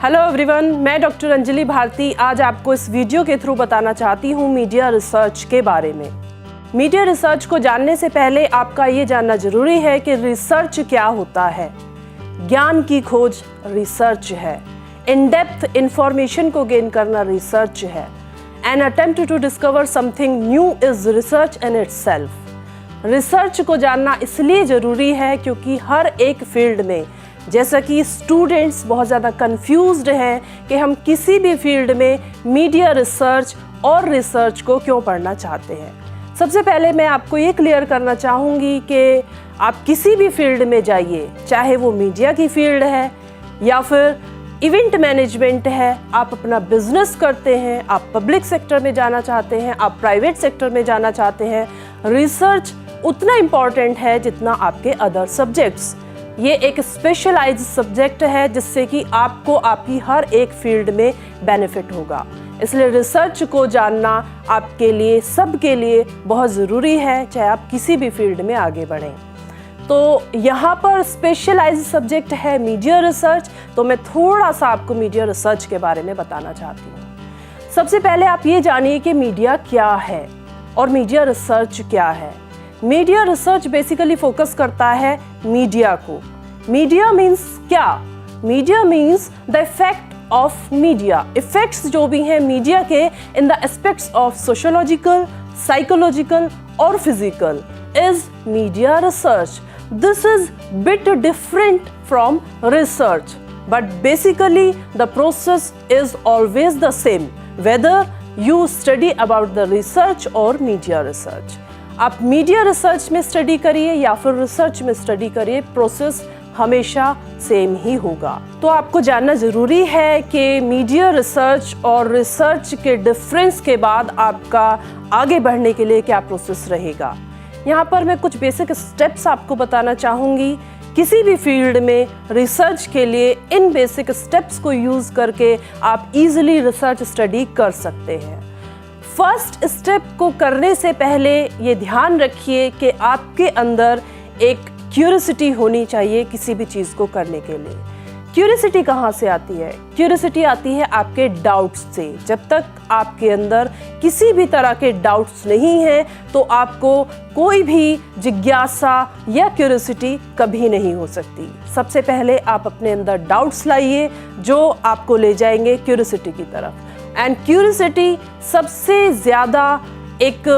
Hello everyone, मैं doctor Anjali Bharti आज आपको इस वीडियो के थ्रू बताना चाहती हूँ मीडिया रिसर्च के बारे में। मीडिया रिसर्च को जानने से पहले आपका ये जानना जरूरी है कि रिसर्च क्या होता है। ज्ञान की खोज रिसर्च है। इन डेप्थ इंफॉर्मेशन को गेन करना रिसर्च है। An attempt to discover something new is research in itself. Research को जानना इसलिए ज़रूरी है क्योंकि हर एक फील्ड में, जैसा कि स्टूडेंट्स बहुत ज़्यादा कंफ्यूज्ड हैं कि हम किसी भी फील्ड में मीडिया रिसर्च और रिसर्च को क्यों पढ़ना चाहते हैं। सबसे पहले मैं आपको ये क्लियर करना चाहूँगी कि आप किसी भी फील्ड में जाइए, चाहे वो मीडिया की फील्ड है या फिर इवेंट मैनेजमेंट है, आप अपना बिजनेस करते हैं, आप पब्लिक सेक्टर में जाना चाहते हैं, आप प्राइवेट सेक्टर में जाना चाहते हैं, रिसर्च उतना इम्पॉर्टेंट है जितना आपके अदर सब्जेक्ट्स। ये एक स्पेशलाइज्ड सब्जेक्ट है जिससे कि आपको आपकी हर एक फील्ड में बेनिफिट होगा। इसलिए रिसर्च को जानना आपके लिए, सबके लिए बहुत ज़रूरी है, चाहे आप किसी भी फील्ड में आगे बढ़ें। तो यहाँ पर स्पेशलाइज्ड सब्जेक्ट है मीडिया रिसर्च, तो मैं थोड़ा सा आपको मीडिया रिसर्च के बारे में बताना चाहती हूँ। सबसे पहले आप ये जानिए कि मीडिया क्या है और मीडिया रिसर्च क्या है। मीडिया रिसर्च बेसिकली फोकस करता है मीडिया को। मीडिया मीन्स क्या? Media means the effect of media. Effects जो भी हैं मीडिया के in the aspects of sociological, psychological और physical is media research. This is bit different from research, but basically the process is always the same, whether you study about the research or media research. आप media research में study करिए या फिर research में study करिए, process हमेशा same ही होगा। तो आपको जानना ज़रूरी है कि मीडिया रिसर्च और रिसर्च के डिफरेंस के बाद आपका आगे बढ़ने के लिए क्या प्रोसेस रहेगा। यहाँ पर मैं कुछ बेसिक स्टेप्स आपको बताना चाहूँगी। किसी भी फील्ड में रिसर्च के लिए इन बेसिक स्टेप्स को यूज़ करके आप इजीली रिसर्च स्टडी कर सकते हैं। फर्स्ट स्टेप को करने से पहले ये ध्यान रखिए कि आपके अंदर एक क्यूरियोसिटी होनी चाहिए किसी भी चीज़ को करने के लिए। क्यूरियोसिटी कहाँ से आती है? क्यूरियोसिटी आती है आपके डाउट्स से। जब तक आपके अंदर किसी भी तरह के डाउट्स नहीं हैं तो आपको कोई भी जिज्ञासा या क्यूरियोसिटी कभी नहीं हो सकती। सबसे पहले आप अपने अंदर डाउट्स लाइए जो आपको ले जाएंगे क्यूरियोसिटी की तरफ। एंड क्यूरियोसिटी सबसे ज़्यादा एक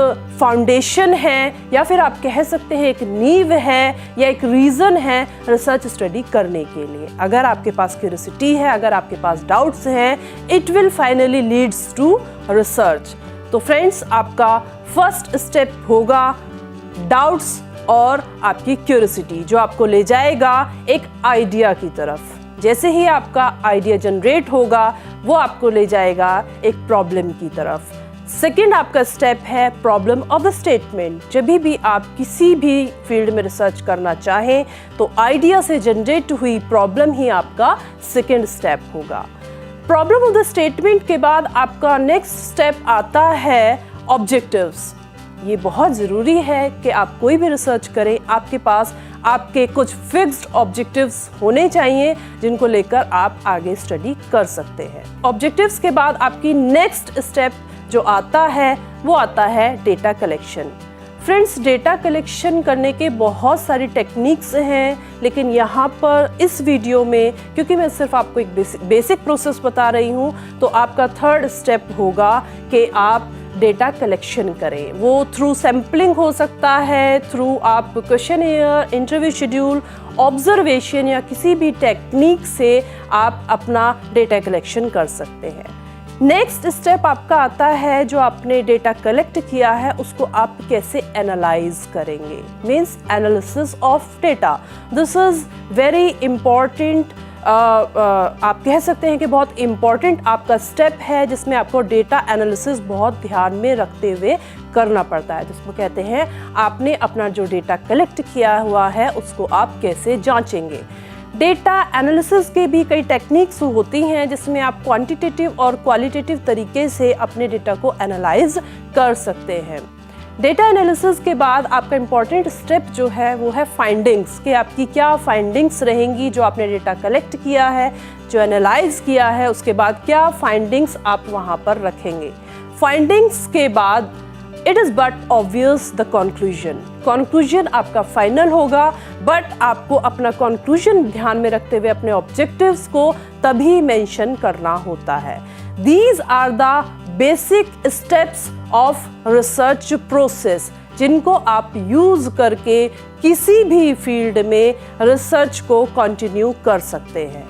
फाउंडेशन है या फिर आप कह सकते हैं एक नींव है या एक रीज़न है रिसर्च स्टडी करने के लिए। अगर आपके पास क्यूरियोसिटी है, अगर आपके पास डाउट्स हैं, it will finally leads to research. तो फ्रेंड्स, आपका फर्स्ट स्टेप होगा डाउट्स और आपकी क्यूरियोसिटी, जो आपको ले जाएगा एक आइडिया की तरफ। जैसे ही आपका आइडिया जनरेट होगा वो आपको ले जाएगा एक प्रॉब्लम की तरफ। सेकेंड आपका स्टेप है प्रॉब्लम ऑफ द स्टेटमेंट। जब भी आप किसी भी फील्ड में रिसर्च करना चाहें तो आइडिया से जनरेट हुई प्रॉब्लम ही आपका सेकेंड स्टेप होगा। प्रॉब्लम ऑफ द स्टेटमेंट के बाद आपका नेक्स्ट स्टेप आता है ऑब्जेक्टिव्स। ये बहुत ज़रूरी है कि आप कोई भी रिसर्च करें, आपके पास आपके कुछ फिक्स्ड ऑब्जेक्टिव्स होने चाहिए जिनको लेकर आप आगे स्टडी कर सकते हैं। ऑब्जेक्टिव्स के बाद आपकी नेक्स्ट स्टेप जो आता है वो आता है data collection. Friends, data collection करने के बहुत सारी टेक्निक्स हैं, लेकिन यहाँ पर इस वीडियो में क्योंकि मैं सिर्फ आपको एक बेसिक प्रोसेस बता रही हूँ, तो आपका थर्ड स्टेप होगा कि आप डेटा कलेक्शन करें। वो थ्रू सैम्पलिंग हो सकता है, थ्रू आप क्वेश्चनेयर, इंटरव्यू शेड्यूल, ऑब्जर्वेशन या किसी भी टेक्निक से आप अपना डेटा कलेक्शन कर सकते हैं। नेक्स्ट स्टेप आपका आता है जो आपने डेटा कलेक्ट किया है उसको आप कैसे एनालाइज करेंगे, means analysis of data. This is very important, आप कह सकते हैं कि बहुत इम्पॉर्टेंट आपका स्टेप है जिसमें आपको डेटा एनालिसिस बहुत ध्यान में रखते हुए करना पड़ता है, जिसको कहते हैं आपने अपना जो डेटा कलेक्ट किया हुआ है उसको आप कैसे जांचेंगे। डेटा एनालिसिस के भी कई टेक्निक्स होती हैं जिसमें आप क्वांटिटेटिव और क्वालिटेटिव तरीके से अपने डेटा को एनालाइज कर सकते हैं। डेटा एनालिसिस के बाद आपका इम्पॉर्टेंट स्टेप जो है वो है फाइंडिंग्स, कि आपकी क्या फाइंडिंग्स रहेंगी जो आपने डेटा कलेक्ट किया है, जो एनालाइज किया है उसके बाद क्या फाइंडिंग्स आप वहाँ पर रखेंगे। फाइंडिंग्स के बाद it is but obvious the conclusion आपका फाइनल होगा, बट आपको अपना कंक्लूजन ध्यान में रखते हुए अपने ऑब्जेक्टिव्स को तभी मेंशन करना होता है। These are the basic steps of research process जिनको आप यूज करके किसी भी फील्ड में रिसर्च को कंटिन्यू कर सकते हैं।